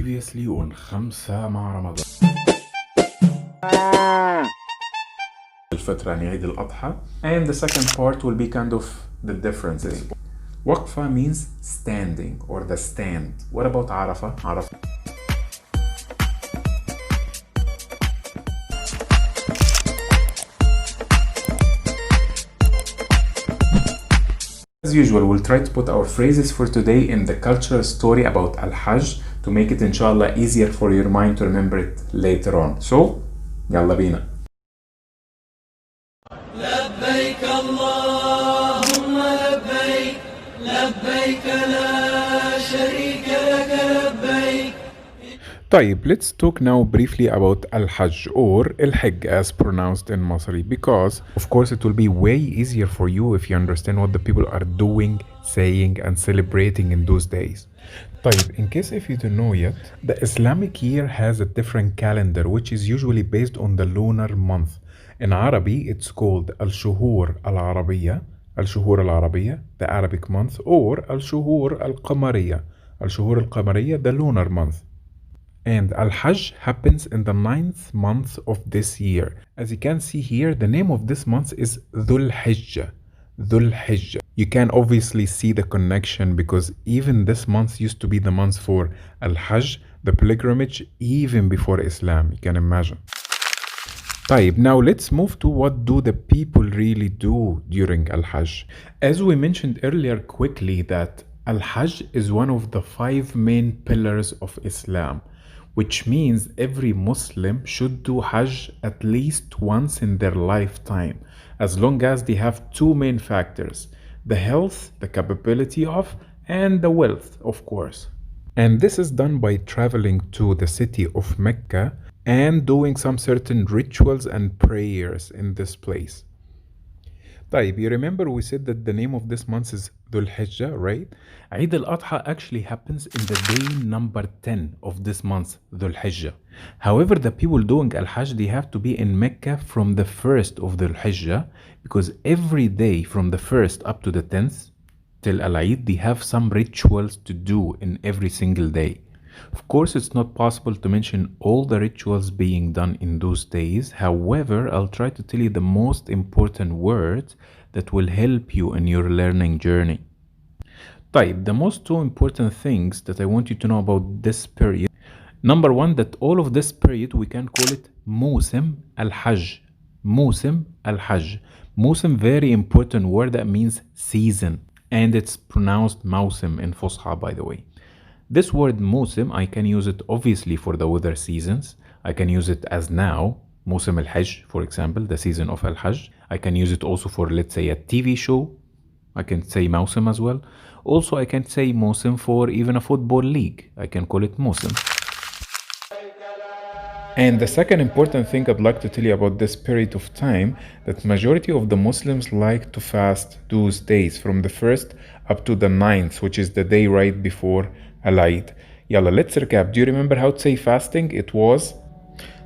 previously on 5 مع رمضان الفترة يعني عيد الأضحى. And the second part will be kind of the differences. وقفة means standing or the stand. What about عرفة? عرفة As usual, we'll try to put our phrases for today in the cultural story about Al-Hajj to make it inshallah easier for your mind to remember it later on. So, يلا بينا. لبيك اللهم لبيك لبيك لا شريك لك لبيك. طيب, let's talk now briefly about Al-Hajj or Al-Hajj as pronounced in Masry, because of course it will be way easier for you if you understand what the people are doing, saying and celebrating in those days. طيب, in case if you don't know yet, the Islamic year has a different calendar which is usually based on the lunar month. In Arabic it's called Al-Shuhur Al-Arabiya, Al-Shuhur Al-Arabiya, the Arabic month, or Al-Shuhur Al-Qamariya, Al-Shuhur Al-Qamariya, the lunar month. And Al-Hajj happens in the 9th month of this year. As you can see here, the name of this month is Dhul Hijjah. Dhul Hijjah. You can obviously see the connection because even this month used to be the month for Al-Hajj, the pilgrimage, even before Islam. You can imagine. طيب, now let's move to what do the people really do during Al-Hajj. As we mentioned earlier quickly that Al-Hajj is one of the 5 main pillars of Islam, which means every Muslim should do Hajj at least once in their lifetime, as long as they have 2 main factors, the health, the capability of, and the wealth, of course. And this is done by traveling to the city of Mecca and doing some certain rituals and prayers in this place. طيب, you remember we said that the name of this month is Dhul Hijjah, right? Eid al-Adha actually happens in the day number 10 of this month, Dhul Hijjah. However, the people doing Al-Hajj, they have to be in Mecca from the 1st of Dhul Hijjah, because every day from the 1st up to the 10th till Al-Eid, they have some rituals to do in every single day. Of course, it's not possible to mention all the rituals being done in those days. However, I'll try to tell you the most important words that will help you in your learning journey. طيب, the most 2 important things that I want you to know about this period. Number 1, that all of this period we can call it Musim al-Hajj. Musim al-Hajj. Musim, very important word that means season. And it's pronounced Mausim in Fusha, by the way. This word Musim, I can use it obviously for the weather seasons. I can use it as now, Musim al-Hajj, for example, the season of al-Hajj. I can use it also for, let's say, a TV show. I can say Mausim as well. Also, I can say Musim for even a football league. I can call it Musim. And the second important thing I'd like to tell you about this period of time, that majority of the Muslims like to fast those days from the 1st up to the 9th, which is the day right before Al-Eid. Yalla, let's recap. Do you remember how to say fasting? It was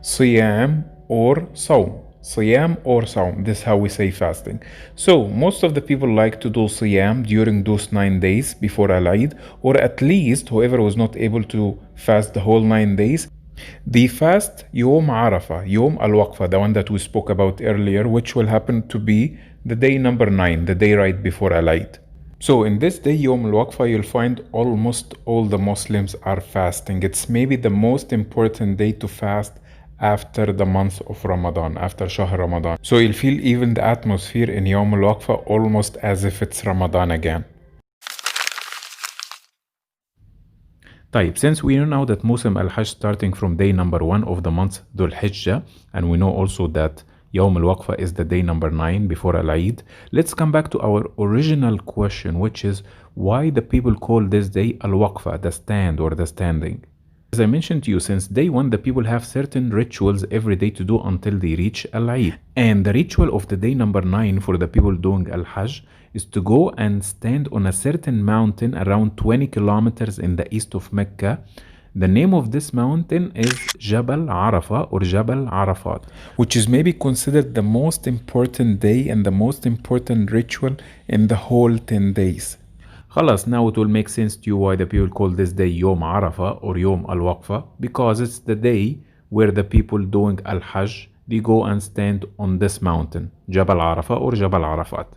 Siyam or Sawm. Siyam or Sawm. This is how we say fasting. So, most of the people like to do Siyam during those 9 days before Al-Eid, or at least whoever was not able to fast the whole 9 days, they fast Yom Arafah, Yom Al-Waqfa, the one that we spoke about earlier, which will happen to be the day number 9, the day right before Al-Eid. So in this day, Yom Al-Waqfa, you'll find almost all the Muslims are fasting. It's maybe the most important day to fast after the month of Ramadan, after Shahr Ramadan. So you'll feel even the atmosphere in Yom Al-Waqfa almost as if it's Ramadan again. طيب, since we know now that Musim al-Hajj starting from day number 1 of the month Dhul Hijjah, and we know also that Yawm al-Waqfa is the day number 9 before Al-Eid, let's come back to our original question, which is why the people call this day Al-Waqfa, the stand or the standing. As I mentioned to you, since day 1, the people have certain rituals every day to do until they reach Al-Eid. And the ritual of the day number 9 for the people doing Al-Hajj is to go and stand on a certain mountain around 20 kilometers in the east of Mecca. The name of this mountain is Jabal Arafah or Jabal Arafat, which is maybe considered the most important day and the most important ritual in the whole 10 days. خلاص, now it will make sense to you why the people call this day يوم عرفة or يوم الوقفة, because it's the day where the people doing al-Hajj, they go and stand on this mountain, Jabal Arafah or Jabal Arafat.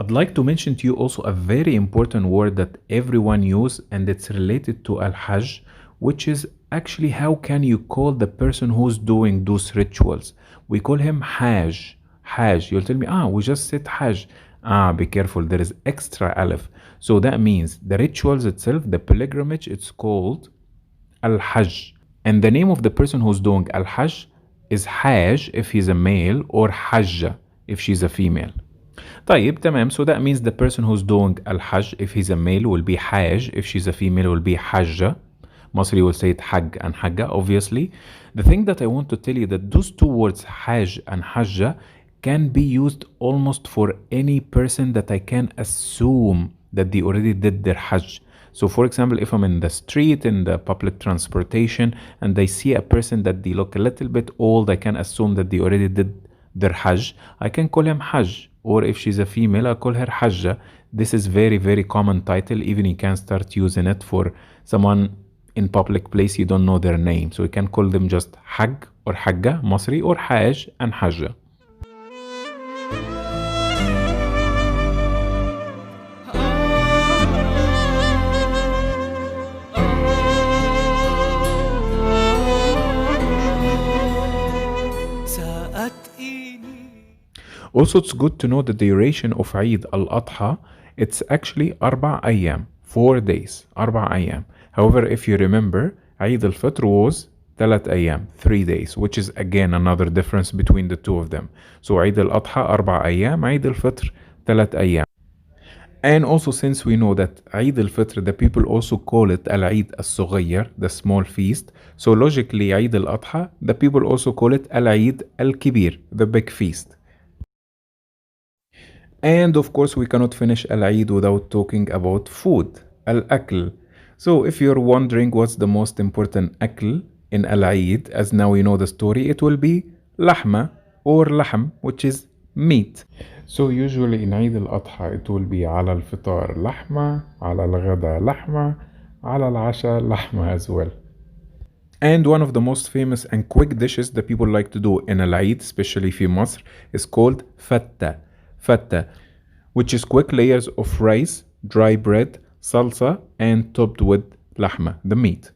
I'd like to mention to you also a very important word that everyone use, and it's related to al-Hajj, which is actually how can you call the person who's doing those rituals. We call him Hajj. Hajj. You'll tell me, we just said Hajj. Be careful, there is extra alif. So that means the rituals itself, the pilgrimage, it's called al-Hajj. And the name of the person who's doing al-Hajj is Hajj if he's a male, or Hajja if she's a female. طيب تمام, so that means the person who's doing al-Hajj, if he's a male, will be Hajj, if she's a female, will be Hajja. Masry will say it Hajj and Hagga, obviously. The thing that I want to tell you that those two words, Hajj and Hajja, can be used almost for any person that I can assume that they already did their Hajj. So for example, if I'm in the street, in the public transportation, and I see a person that they look a little bit old, I can assume that they already did their Hajj. I can call him Hajj. Or if she's a female, I call her Hajja. This is very, very common title. Even you can start using it for someone in public place, you don't know their name. So you can call them just Hajj or Hagga, Masri, or Hajj and Hajja. Also, it's good to know the duration of Eid al-Adha. It's actually 4 أيام, 4 days, 4 أيام. However, if you remember, Eid al-Fitr was 3 أيام, 3 days, which is again another difference between the two of them. So Eid al-Adha 4 أيام, Eid al-Fitr 3 أيام. And also, since we know that Eid al-Fitr, the people also call it al-Eid al-Sughayr, the small feast. So logically, Eid al-Adha, the people also call it al-Eid al-Kibir, the big feast. And of course, we cannot finish Al-Eid without talking about food, Al-Akl. So if you're wondering what's the most important Akl in Al-Eid, as now we know the story, it will be Lahma or Lahm, which is meat. So usually in Eid al-Adha, it will be على الفطار لحمة, على الغداء لحمة, على العشاء لحمة as well. And one of the most famous and quick dishes that people like to do in Al-Eid, especially في مصر, is called Fatta. Fatta, which is quick layers of rice, dry bread, salsa, and topped with lahma, the meat.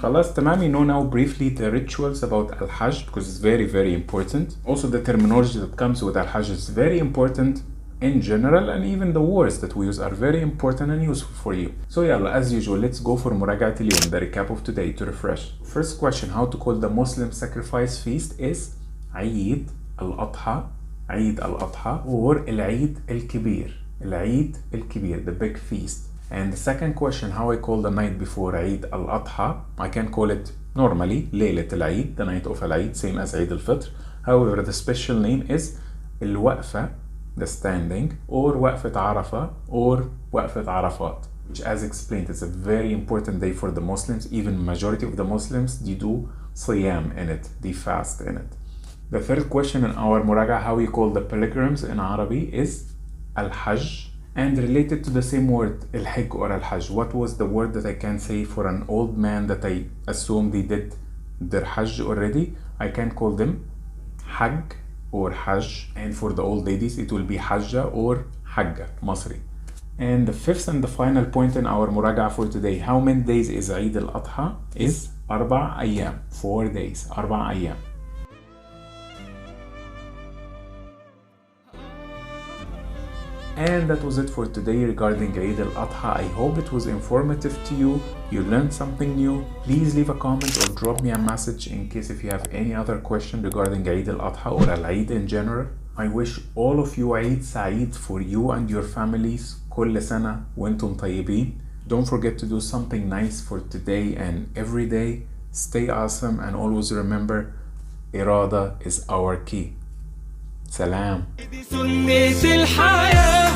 خلاص تمام, you know now briefly the rituals about Al-Hajj, because it's very, very important. Also the terminology that comes with Al-Hajj is very important in general, and even the words that we use are very important and useful for you. So yalla, as usual, let's go for مراجعة اليوم, the recap of today to refresh. First question, how to call the Muslim sacrifice feast is Eid al-Adha, Eid al-Adha, or Al-Eid al-Kibir, Al-Eid al-Kibir, the big feast. And the second question, how I call the night before Eid al-Adha, I can call it normally Laylat al-Eid, the night of al-Eid, same as Eid al-Fitr. However, the special name is al-Waqfa, the standing, or Waqfat Arafah, or Waqfat Arafat, which, as explained, is a very important day for the Muslims. Even majority of the Muslims, they do Siyam in it, they fast in it. The third question in our Muraja, how we call the pilgrims in Arabic, is Al-Hajj. And related to the same word, Al-Hajj or Al-Hajj, what was the word that I can say for an old man that I assume they did their Hajj already? I can call them Hajj or Hajj, and for the old ladies it will be Hajja or Hagga, Masri. And the fifth and the final point in our Muraja for today, how many days is Eid al-Adha? Is 4 أيام, 4 days, 4 أيام. And that was it for today regarding Eid al-Adha. I hope it was informative to you. You learned something new. Please leave a comment or drop me a message in case if you have any other question regarding Eid al-Adha or Al-Eid in general. I wish all of you Eid Saeed for you and your families. كل سنة وانتم طيبين. Don't forget to do something nice for today and every day. Stay awesome and always remember, Irada is our key. سلام. سنة الحياة